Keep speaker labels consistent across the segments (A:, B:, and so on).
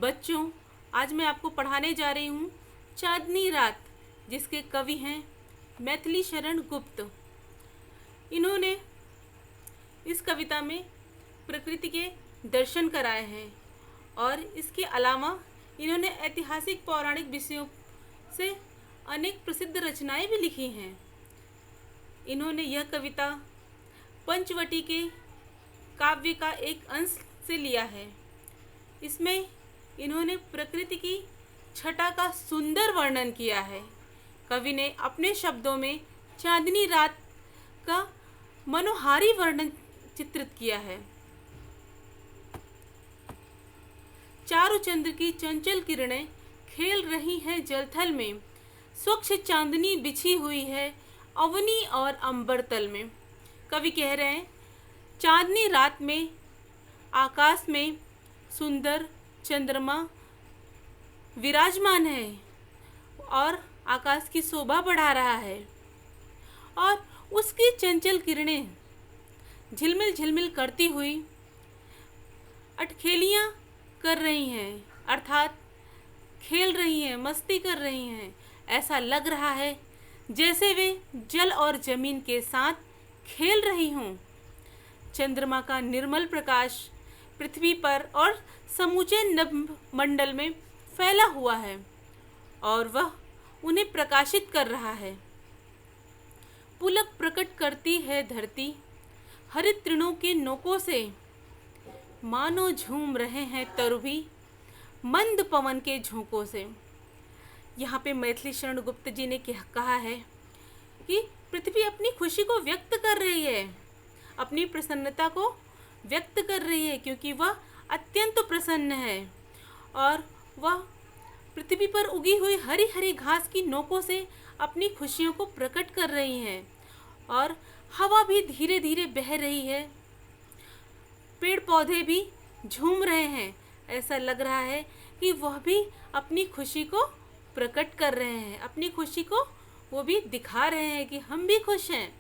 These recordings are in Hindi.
A: बच्चों, आज मैं आपको पढ़ाने जा रही हूँ चांदनी रात, जिसके कवि हैं मैथिली शरण गुप्त। इन्होंने इस कविता में प्रकृति के दर्शन कराए हैं और इसके अलावा इन्होंने ऐतिहासिक पौराणिक विषयों से अनेक प्रसिद्ध रचनाएं भी लिखी हैं। इन्होंने यह कविता पंचवटी के काव्य का एक अंश से लिया है। इसमें इन्होंने प्रकृति की छटा का सुंदर वर्णन किया है। कवि ने अपने शब्दों में चांदनी रात का मनोहारी वर्णन चित्रित किया है। चारु चंद्र की चंचल किरणें खेल रही हैं जलथल में, स्वच्छ चांदनी बिछी हुई है अवनी और अंबर तल में। कवि कह रहे हैं चांदनी रात में आकाश में सुंदर चंद्रमा विराजमान है और आकाश की शोभा बढ़ा रहा है और उसकी चंचल किरणें झिलमिल झिलमिल करती हुई अटखेलियां कर रही हैं, अर्थात खेल रही हैं, मस्ती कर रही हैं। ऐसा लग रहा है जैसे वे जल और जमीन के साथ खेल रही हों। चंद्रमा का निर्मल प्रकाश पृथ्वी पर और समूचे नभमंडल में फैला हुआ है और वह उन्हें प्रकाशित कर रहा है। पुलक प्रकट करती है धरती हरित तृणों के नोकों से, मानो झूम रहे हैं तरुभी मंद पवन के झोंकों से। यहाँ पे मैथिली शरण गुप्त जी ने कहा है कि पृथ्वी अपनी खुशी को व्यक्त कर रही है, अपनी प्रसन्नता को व्यक्त कर रही है, क्योंकि वह अत्यंत प्रसन्न है और वह पृथ्वी पर उगी हुई हरी हरी घास की नोकों से अपनी खुशियों को प्रकट कर रही हैं और हवा भी धीरे धीरे बह रही है, पेड़ पौधे भी झूम रहे हैं। ऐसा लग रहा है कि वह भी अपनी खुशी को प्रकट कर रहे हैं, अपनी खुशी को वो भी दिखा रहे हैं कि हम भी खुश हैं।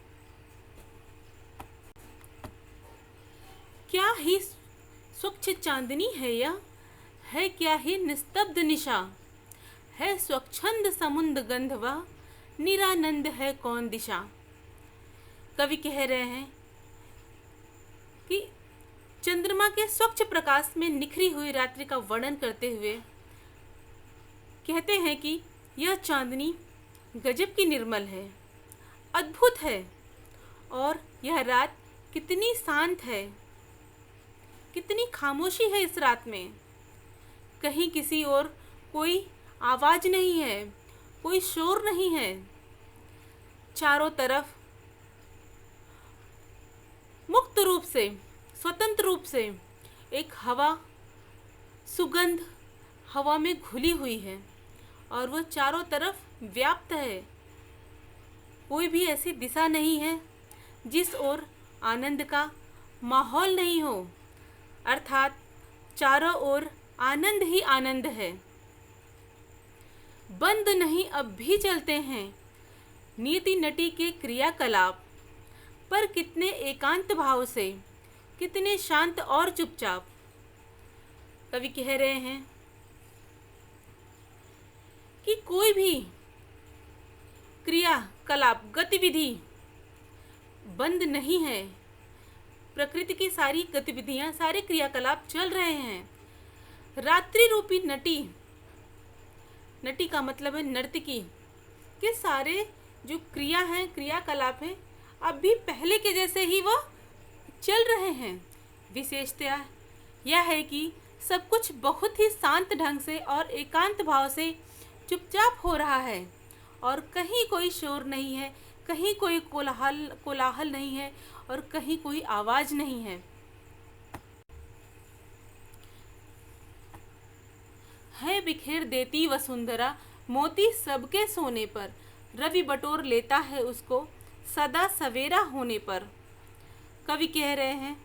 A: क्या ही स्वच्छ चांदनी है यह, है क्या ही निस्तब्ध निशा, है स्वच्छंद समुद्र गंध वह, निरानंद है कौन दिशा। कवि कह रहे हैं कि चंद्रमा के स्वच्छ प्रकाश में निखरी हुई रात्रि का वर्णन करते हुए कहते हैं कि यह चांदनी गजब की निर्मल है, अद्भुत है और यह रात कितनी शांत है, कितनी खामोशी है इस रात में। कहीं किसी और कोई आवाज नहीं है, कोई शोर नहीं है। चारों तरफ मुक्त रूप से, स्वतंत्र रूप से एक हवा, सुगंध हवा में घुली हुई है और वह चारों तरफ व्याप्त है। कोई भी ऐसी दिशा नहीं है जिस ओर आनंद का माहौल नहीं हो, अर्थात चारों ओर आनंद ही आनंद है। बंद नहीं अब भी चलते हैं नीति नटी के क्रियाकलाप, पर कितने एकांत भाव से, कितने शांत और चुपचाप। कवि कह रहे हैं कि कोई भी क्रियाकलाप, गतिविधि बंद नहीं है। प्रकृति की सारी गतिविधियां, सारे क्रियाकलाप चल रहे हैं। रात्रि रूपी नटी, नटी का मतलब है नर्तकी, के सारे जो क्रिया हैं, क्रियाकलाप हैं, अब भी पहले के जैसे ही वह चल रहे हैं। विशेषता यह है कि सब कुछ बहुत ही शांत ढंग से और एकांत भाव से चुपचाप हो रहा है और कहीं कोई शोर नहीं है, कहीं कोई कोलाहल नहीं है और कहीं कोई आवाज नहीं है। है बिखेर देती वसुंधरा मोती सबके सोने पर, रवि बटोर लेता है उसको सदा सवेरा होने पर। कवि कह रहे हैं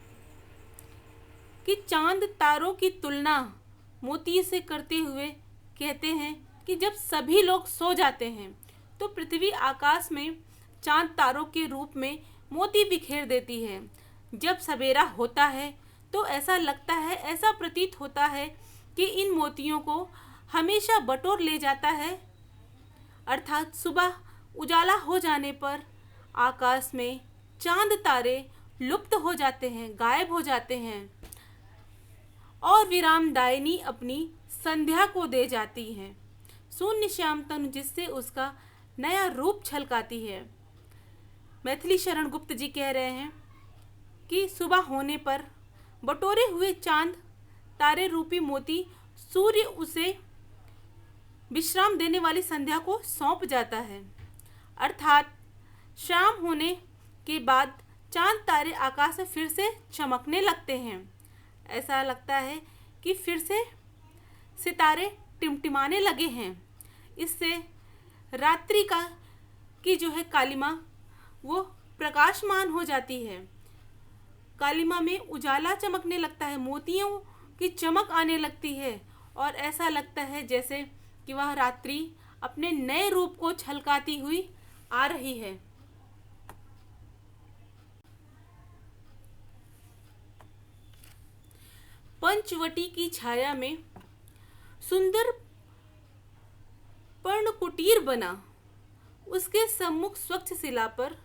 A: कि चांद तारों की तुलना मोती से करते हुए कहते हैं कि जब सभी लोग सो जाते हैं तो पृथ्वी आकाश में चांद तारों के रूप में मोती बिखेर देती है। जब सवेरा होता है तो ऐसा लगता है, ऐसा प्रतीत होता है कि इन मोतियों को हमेशा बटोर ले जाता है, अर्थात सुबह उजाला हो जाने पर आकाश में चांद तारे लुप्त हो जाते हैं, गायब हो जाते हैं और विरामदायिनी अपनी संध्या को दे जाती है, शून्य श्याम तनु, जिससे उसका नया रूप छलकाती है। मैथिली शरण गुप्त जी कह रहे हैं कि सुबह होने पर बटोरे हुए चांद तारे रूपी मोती सूर्य उसे विश्राम देने वाली संध्या को सौंप जाता है, अर्थात शाम होने के बाद चांद तारे आकाश में फिर से चमकने लगते हैं। ऐसा लगता है कि फिर से सितारे टिमटिमाने लगे हैं। इससे रात्रि की जो है कालिमा वो प्रकाशमान हो जाती है। कालिमा में उजाला चमकने लगता है, मोतियों की चमक आने लगती है और ऐसा लगता है जैसे कि वह रात्रि अपने नए रूप को छलकाती हुई आ रही है। पंचवटी की छाया में सुंदर पर्णकुटीर बना, उसके सम्मुख स्वच्छ शिला पर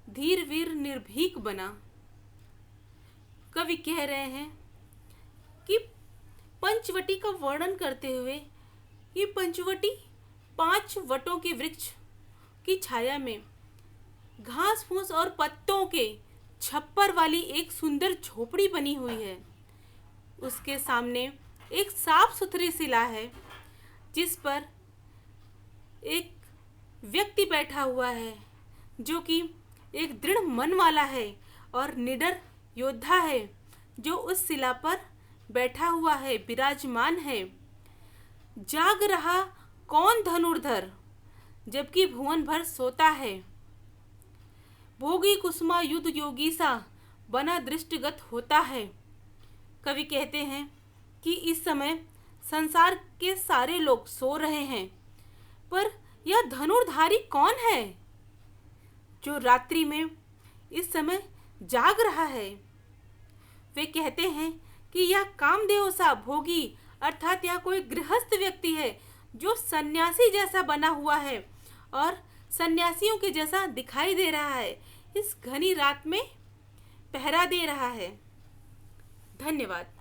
A: धीर वीर निर्भीक बना। कवि कह रहे हैं कि पंचवटी का वर्णन करते हुए कि पंचवटी 5 वटों के वृक्ष की छाया में घास फूस और पत्तों के छप्पर वाली एक सुंदर झोपड़ी बनी हुई है। उसके सामने एक साफ सुथरी शिला है जिस पर एक व्यक्ति बैठा हुआ है जो कि एक दृढ़ मन वाला है और निडर योद्धा है, जो उस शिला पर बैठा हुआ है, विराजमान है। जाग रहा कौन धनुर्धर, जबकि भुवन भर सोता है। भोगी कुसुमा युद्ध योगी सा बना दृष्टिगत होता है। कवि कहते हैं कि इस समय संसार के सारे लोग सो रहे हैं, पर यह धनुर्धारी कौन है जो रात्रि में इस समय जाग रहा है। वे कहते हैं कि यह कामदेव सा भोगी, अर्थात यह कोई गृहस्थ व्यक्ति है जो सन्यासी जैसा बना हुआ है और सन्यासियों के जैसा दिखाई दे रहा है, इस घनी रात में पहरा दे रहा है। धन्यवाद।